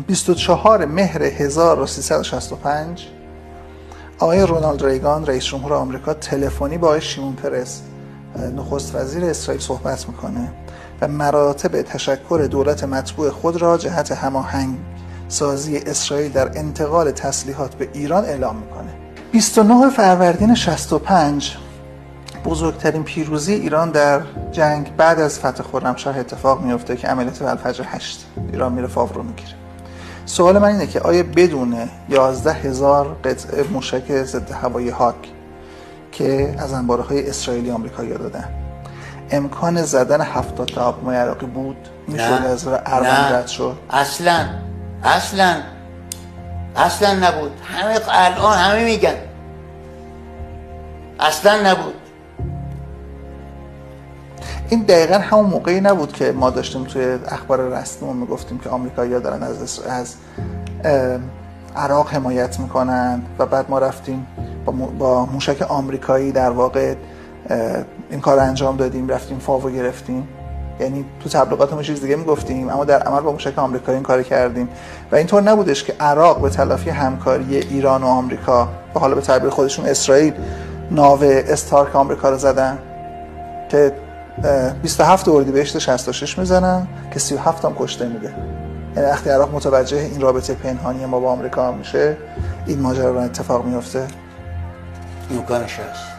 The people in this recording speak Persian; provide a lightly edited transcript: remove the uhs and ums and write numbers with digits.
24 مهر 1365 آقای رونالد ریگان رئیس جمهور آمریکا تلفنی با آقای شیمون پرس نخست وزیر اسرائیل صحبت میکنه و مراتب تشکر دولت متبوع خود را جهت هماهنگ سازی اسرائیل در انتقال تسلیحات به ایران اعلام میکنه. 29 فروردین 65 بزرگترین پیروزی ایران در جنگ بعد از فتح خرمشاه اتفاق میفته که عملیات الفجر 8 ایران میره فاو رو میگیره. سوال من اینه که آیا بدون 11,000 قطعه موشک ضد هوایی هاک که از انباره‌های اسرائیلی آمریکایی‌ها دادن امکان زدن 70 تا هواپیمای عراقی بود؟ میشد از اروند رد شد؟ اصلا نبود. الان همه میگن اصلا نبود. این دقیقا همون موقعی نبود که ما داشتیم توی اخبار رسمیمون میگفتیم که آمریکایی‌ها دارن از عراق حمایت میکنن و بعد ما رفتیم با موشک آمریکایی در واقع این کار انجام دادیم، رفتیم فاو گرفتیم. یعنی تو تبلیغاتمون چیز دیگه میگفتیم اما در عمل با موشک آمریکایی این کار کردیم و اینطور نبودش که عراق به تلافی همکاری ایران و آمریکا و حالا به تعبیر خودشون اسرائیل ناو استارک آمریکا رو زدن که 27 اردیبهشت 66 میزنن که 37 هم کشته میده. یعنی وقتی عراق متوجه این رابطه پنهانی ما با آمریکا میشه این ماجرا اتفاق میفته. امکانش هست.